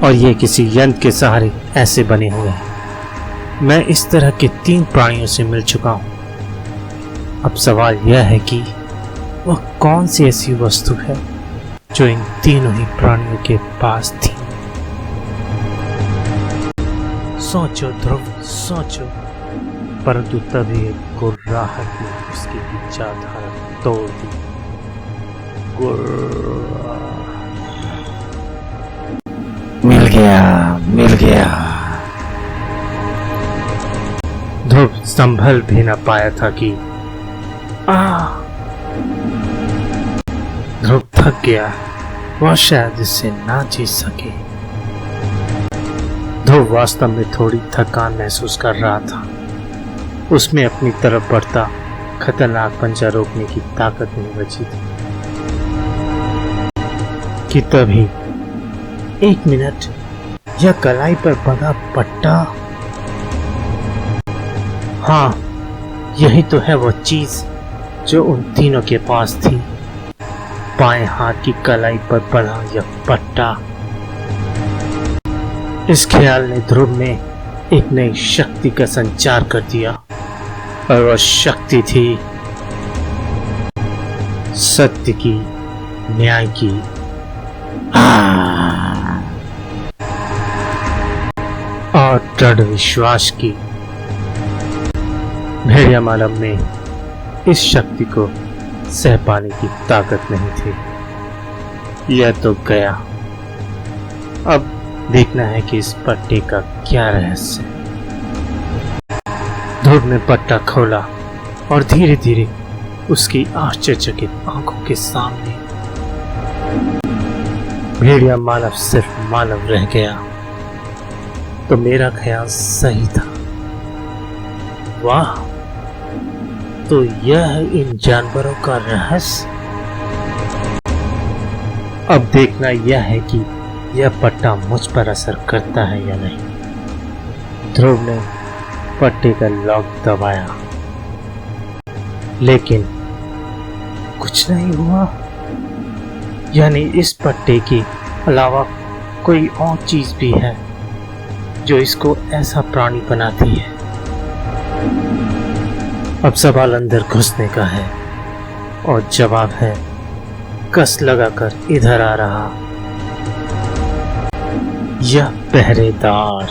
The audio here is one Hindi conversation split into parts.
और ये किसी यंत्र के सहारे ऐसे बने हुए हैं। मैं इस तरह के 3 प्राणियों से मिल चुका हूं। अब सवाल यह है कि वह कौन सी ऐसी वस्तु है जो इन तीनों ही प्राणियों के पास थी। सोचो ध्रुव, सोचो। परंतु तभी एक गुर्राहट ने उसकी विचारधारा तोड़ दी। मिल गया, मिल गया। ध्रुव संभल भी न पाया था कि ध्रुव थक गया। वह शायद इससे ना जीत सके। ध्रुव वास्तव में थोड़ी थकान महसूस कर रहा था। उसमें अपनी तरफ बढ़ता खतरनाक पंजा रोकने की ताकत नहीं बची थी कि तभी 1 मिनट, यह कलाई पर बंधा पट्टा। हाँ, यही तो है वह चीज जो उन तीनों के पास थी। बाएं हाथ की कलाई पर बंधा यह पट्टा। इस ख्याल ने ध्रुव में एक नई शक्ति का संचार कर दिया, और वह शक्ति थी सत्य की, न्याय की, और दृढ़ विश्वास की। भेड़िया मानव में इस शक्ति को सह पाने की ताकत नहीं थी। यह तो गया। अब देखना है कि इस पट्टे का क्या रहस्य है। ध्रुव ने पट्टा खोला और धीरे धीरे उसकी आश्चर्यचकित आंखों के सामने भेड़िया मानव सिर्फ मानव रह गया। तो मेरा ख्याल सही था। वाह, तो यह है इन जानवरों का रहस्य। अब देखना यह है कि यह पट्टा मुझ पर असर करता है या नहीं। ध्रुव ने पट्टे का लॉक दबाया, लेकिन कुछ नहीं हुआ। यानी इस पट्टे के अलावा कोई और चीज भी है जो इसको ऐसा प्राणी बनाती है। अब सवाल अंदर घुसने का है, और जवाब है कस लगाकर इधर आ रहा यह पहरेदार।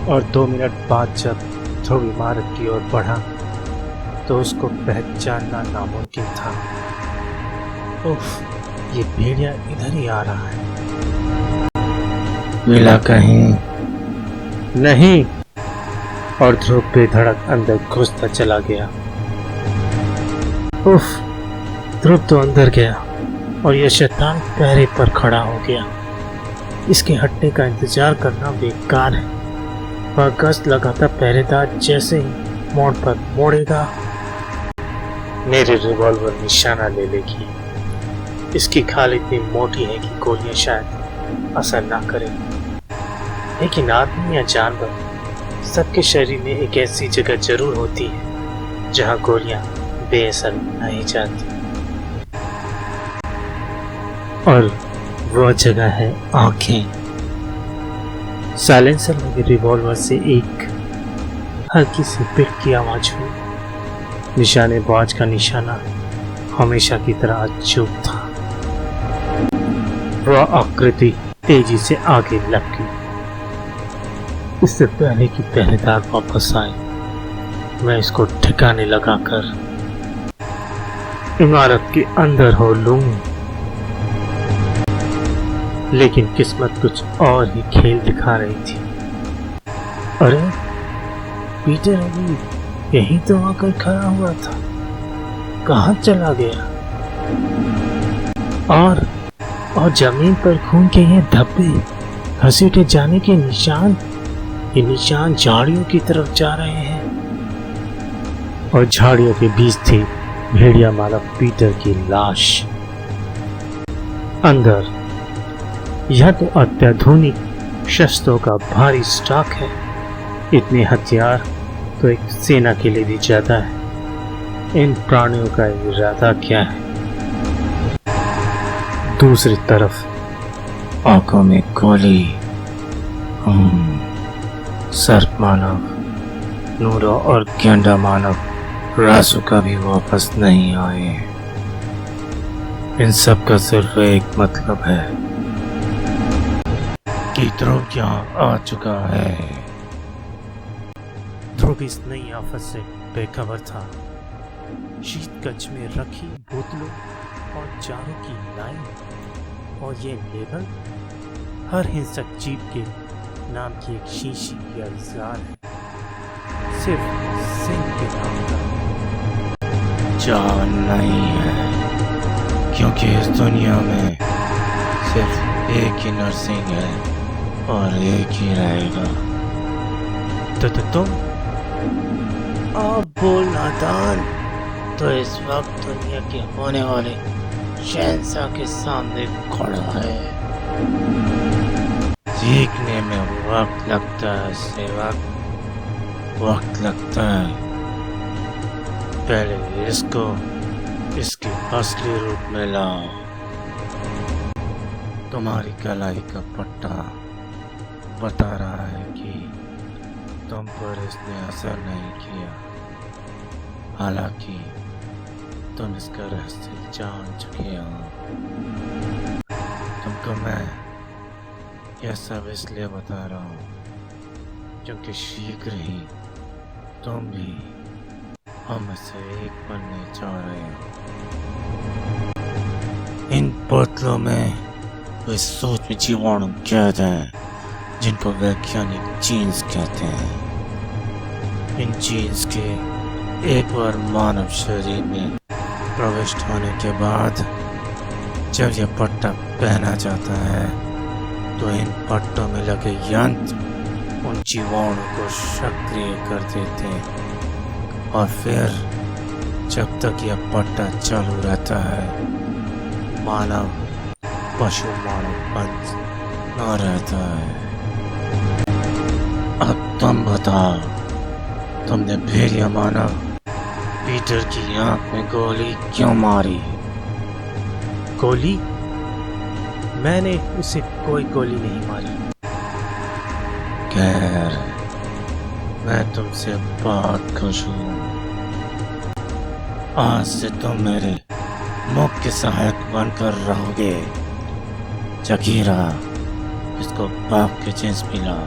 और 2 मिनट बाद जब ध्रुव इमारत की ओर बढ़ा तो उसको पहचानना नामुमकिन था। उफ, ये भेड़िया इधर ही आ रहा है। मिला कहीं? नहीं। और ध्रुव बेधड़क अंदर घुसता चला गया। उफ, ध्रुव तो अंदर गया और यह शैतान पहरे पर खड़ा हो गया। इसके हटने का इंतजार करना बेकार है। वह गश्त लगाता पहरेदार जैसे ही मोड़ पर मोड़ेगा, मेरे रिवॉल्वर निशाना ले लेगी। इसकी खाल इतनी मोटी है कि गोलियां शायद असर ना करें, लेकिन आदमी या जानवर सबके शरीर में एक ऐसी जगह जरूर होती है जहां गोलियां बेअसर नहीं जाती, और वह जगह है आंखें। साइलेंसर लगे रिवॉल्वर से एक हल्की सी पिट की आवाज हुई। निशानेबाज का निशाना हमेशा की तरह अचूक था। वह आकृति तेजी से आगे लपकी। इससे पहले कि पहरेदार वापस आए, मैं इसको ठिकाने लगाकर इमारत के अंदर हो लूं। लेकिन किस्मत कुछ और ही खेल दिखा रही थी। अरे, पीटर अभी यहीं तो आकर खड़ा हुआ था, कहाँ चला गया? और जमीन पर खून के ये धब्बे, घसीटे जाने के निशान, ये निशान झाड़ियों की तरफ जा रहे हैं, और झाड़ियों के बीच थी भेड़िया मानव पीटर की लाश। अंदर यह तो अत्याधुनिक शस्त्रों का भारी स्टॉक है। इतने हथियार तो एक सेना के लिए भी ज्यादा है। इन प्राणियों का इरादा क्या है? दूसरी तरफ आंखों में गोली। सर्प मानव, नूरा और गेंडा मानव रासु कभी वापस नहीं आए। इन सब का सिर्फ एक मतलब है कि ध्रुव यहाँ आ चुका है। ध्रुव इस नई आफत से बेखबर था। शीत कक्ष में रखी बोतलों और जारों की लाइन और ये लेबल हर हिंसक जीव के नाम की एक शीशी या इज़हार है, सिर्फ सिंह के नाम का। जान नहीं है, क्योंकि इस दुनिया में सिर्फ एक ही नरसिंह है और एक ही रहेगा। तो तुम आप बोल नादान, तो इस वक्त दुनिया के होने वाले शहंशाह के सामने खड़ा है। सीखने में वक्त लगता है सेवक, वक्त लगता है। पहले इसको इसके असली रूप में लाओ। तुम्हारी कलाई का पट्टा बता रहा है कि तुम पर इसने असर नहीं किया, हालांकि तुम इसका रहस्य जान चुके हो। तुमको मैं यह सब इसलिए बता रहा हूँ क्योंकि शीघ्र ही तुम भी हम से एक बनने जा रहे हो। इन बोतलों में वे सूक्ष्म जीवाणु कैद हैं जिनको वैज्ञानिक जीन्स कहते हैं। इन जीन्स के एक बार मानव शरीर में प्रविष्ट होने के बाद जब यह पट्टा पहना जाता है तो इन पट्टों में लगे यंत्र उन जीवाणु को सक्रिय कर देते हैं और फिर जब तक यह पट्टा चालू रहता है मानव पशु मानव बन न रहता है। अब तुम बताओ, तुमने भेड़िया मानव पीटर की आंख में गोली क्यों मारी? गोली? मैंने उसे कोई गोली नहीं मारी। खैर, मैं तुमसे बहुत खुश हूँ। आज से तुम मेरे मुख्य सहायक बनकर रहोगे। जगीरा, इसको बाप के जींस पिला।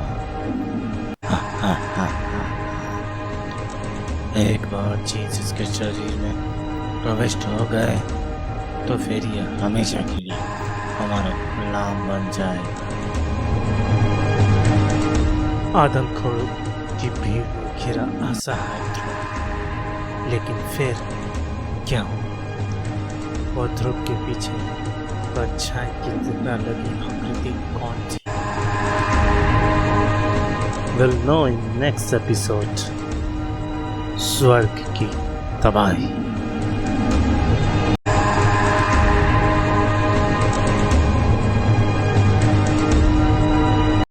एक बार जीन्स इसके शरीर में प्रविष्ट हो गए तो फिर यह हमेशा के लिए हमारा गुलाम बन जाएगा। आदमखोरों की भीड़ में घिरा असहाय ध्रुव, लेकिन फिर क्या हुआ? और ध्रुव के पीछे परछाई की तरह लगी आकृति कौन थी? We'll know in next episode. स्वर्ग की तबाही।